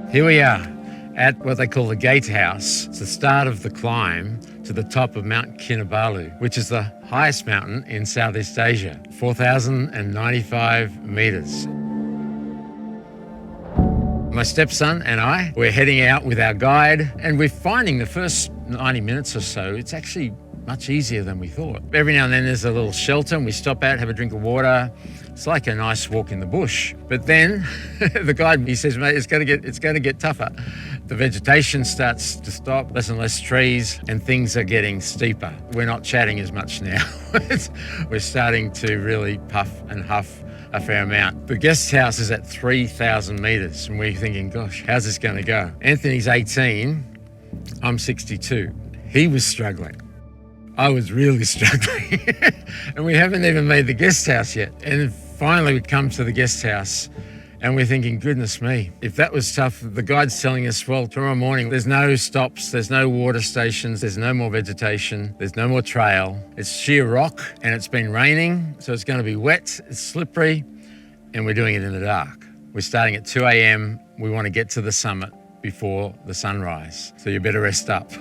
Here we are at what they call the gatehouse. It's the start of the climb to the top of Mount Kinabalu, which is the highest mountain in Southeast Asia, 4,095 meters. My stepson and I, we're heading out with our guide, and we're finding the first 90 minutes or so, it's actually much easier than we thought. Every now and then there's a little shelter and we stop out, have a drink of water. It's like a nice walk in the bush. But then the guide, he says, mate, it's going to get tougher. The vegetation starts to stop, less and less trees, and things are getting steeper. We're not chatting as much now. We're starting to really puff and huff a fair amount. The guest house is at 3,000 meters, and we're thinking, gosh, how's this going to go? Anthony's 18, I'm 62. He was struggling. I was really struggling. And we haven't even made the guest house yet. And finally we come to the guest house and we're thinking, goodness me, if that was tough, the guide's telling us, well, tomorrow morning, there's no stops, there's no water stations, there's no more vegetation, there's no more trail. It's sheer rock and it's been raining, so it's going to be wet, it's slippery, and we're doing it in the dark. We're starting at 2 a.m. We want to get to the summit before the sunrise, so you better rest up.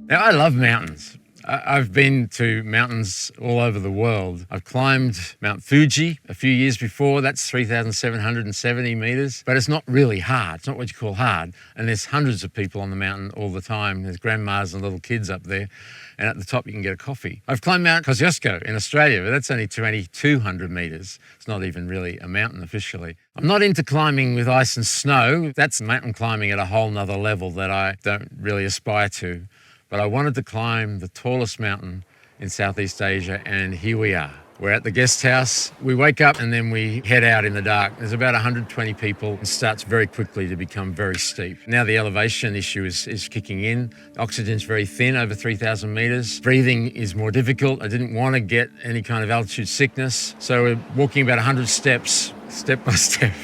Now, I love mountains. I've been to mountains all over the world. I've climbed Mount Fuji a few years before. That's 3,770 meters, but it's not really hard. It's not what you call hard. And there's hundreds of people on the mountain all the time. There's grandmas and little kids up there. And at the top, you can get a coffee. I've climbed Mount Kosciuszko in Australia, but that's only 2,200 meters. It's not even really a mountain officially. I'm not into climbing with ice and snow. That's mountain climbing at a whole nother level that I don't really aspire to. But I wanted to climb the tallest mountain in Southeast Asia, and here we are. We're at the guest house. We wake up and then we head out in the dark. There's about 120 people. It starts very quickly to become very steep. Now the elevation issue is kicking in. Oxygen's very thin, over 3,000 meters. Breathing is more difficult. I didn't want to get any kind of altitude sickness. So we're walking about 100 steps, step by step,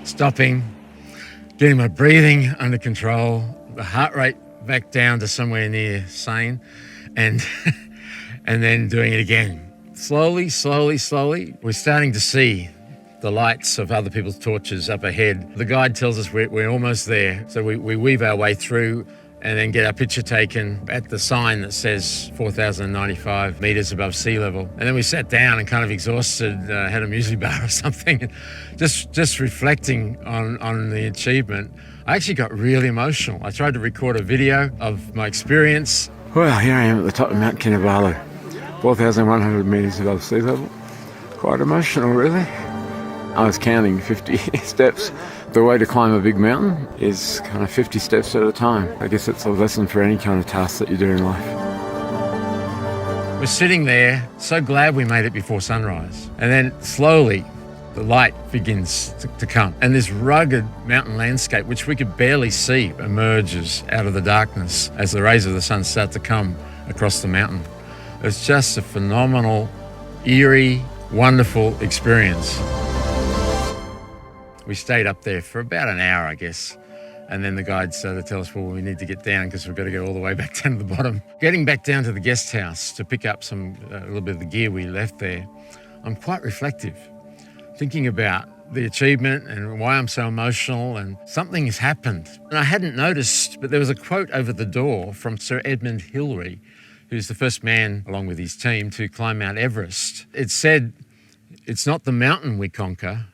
stopping, getting my breathing under control, the heart rate back down to somewhere near sane, and then doing it again. Slowly, we're starting to see the lights of other people's torches up ahead. The guide tells us we're almost there, so we weave our way through and then get our picture taken at the sign that says 4,095 meters above sea level. And then we sat down and kind of exhausted, had a muesli bar or something, just reflecting on the achievement. I actually got really emotional. I tried to record a video of my experience. Well, here I am at the top of Mount Kinabalu, 4,100 meters above sea level. Quite emotional, really. I was counting 50 steps. The way to climb a big mountain is kind of 50 steps at a time. I guess it's a lesson for any kind of task that you do in life. We're sitting there, so glad we made it before sunrise. And then slowly, the light begins to come. And this rugged mountain landscape, which we could barely see, emerges out of the darkness as the rays of the sun start to come across the mountain. It's just a phenomenal, eerie, wonderful experience. We stayed up there for about an hour, I guess. And then the guide started to tell us, well, we need to get down because we've got to go all the way back down to the bottom. Getting back down to the guest house to pick up a little bit of the gear we left there, I'm quite reflective, thinking about the achievement and why I'm so emotional, and something has happened. And I hadn't noticed, but there was a quote over the door from Sir Edmund Hillary, who's the first man, along with his team, to climb Mount Everest. It said, "It's not the mountain we conquer,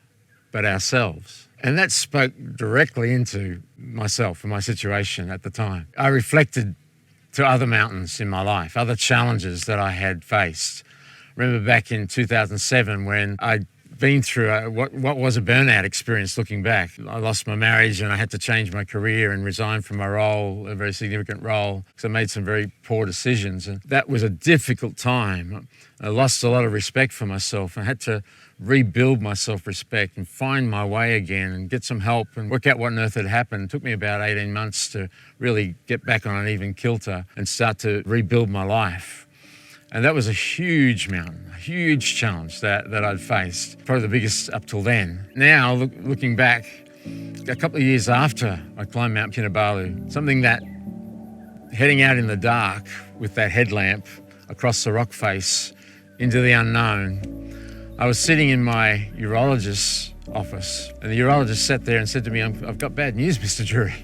but ourselves." And that spoke directly into myself and my situation at the time. I reflected to other mountains in my life, other challenges that I had faced. I remember back in 2007 when I'd been through what was a burnout experience looking back. I lost my marriage and I had to change my career and resign from my role, a very significant role, because I made some very poor decisions. And that was a difficult time. I lost a lot of respect for myself. I had to rebuild my self-respect and find my way again and get some help and work out what on earth had happened. It took me about 18 months to really get back on an even kilter and start to rebuild my life. And that was a huge mountain, a huge challenge that I'd faced, probably the biggest up till then. Now, looking back, a couple of years after I climbed Mount Kinabalu, something that heading out in the dark with that headlamp across the rock face into the unknown I was sitting in my urologist's office, and the urologist sat there and said to me, I've got bad news, Mr. Drury.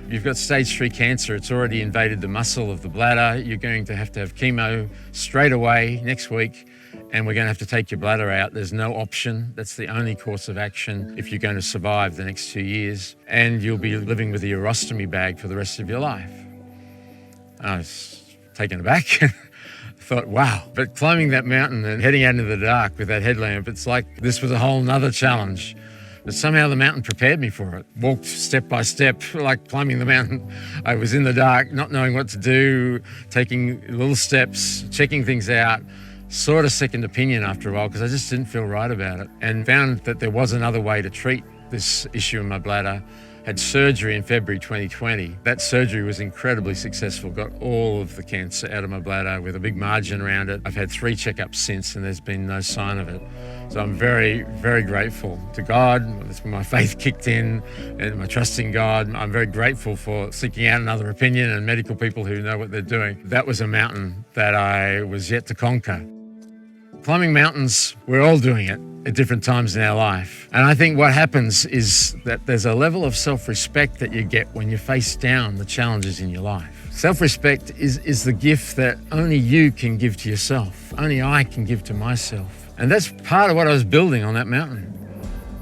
You've got stage 3 cancer. It's already invaded the muscle of the bladder. You're going to have chemo straight away next week, and we're going to have to take your bladder out. There's no option. That's the only course of action if you're going to survive the next 2 years, and you'll be living with a urostomy bag for the rest of your life. I was taken aback. Thought, wow. But climbing that mountain and heading out into the dark with that headlamp, it's like this was a whole nother challenge. But somehow the mountain prepared me for it. Walked step by step, like climbing the mountain. I was in the dark, not knowing what to do, taking little steps, checking things out, sort of second opinion after a while because I just didn't feel right about it, and found that there was another way to treat this issue in my bladder. Had surgery in February 2020. That surgery was incredibly successful, got all of the cancer out of my bladder with a big margin around it. I've had 3 checkups since and there's been no sign of it. So I'm very, very grateful to God. That's when my faith kicked in and my trust in God. I'm very grateful for seeking out another opinion and medical people who know what they're doing. That was a mountain that I was yet to conquer. Climbing mountains, we're all doing it at different times in our life. And I think what happens is that there's a level of self-respect that you get when you face down the challenges in your life. Self-respect is the gift that only you can give to yourself. Only I can give to myself. And that's part of what I was building on that mountain.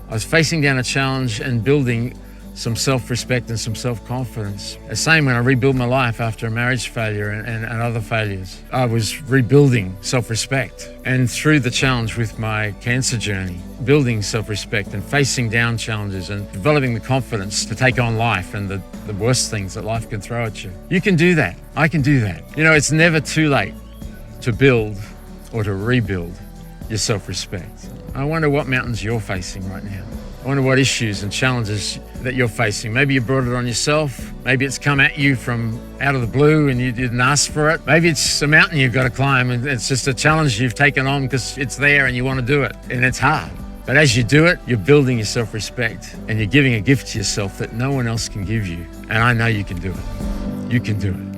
I was facing down a challenge and building some self-respect and some self-confidence. The same when I rebuilt my life after a marriage failure and other failures. I was rebuilding self-respect. And through the challenge with my cancer journey, building self-respect and facing down challenges and developing the confidence to take on life and the worst things that life can throw at you. You can do that. I can do that. You know, it's never too late to build or to rebuild your self-respect. I wonder what mountains you're facing right now. I wonder what issues and challenges that you're facing. Maybe you brought it on yourself. Maybe it's come at you from out of the blue and you didn't ask for it. Maybe it's a mountain you've got to climb and it's just a challenge you've taken on because it's there and you want to do it and it's hard. But as you do it, you're building your self-respect and you're giving a gift to yourself that no one else can give you. And I know you can do it. You can do it.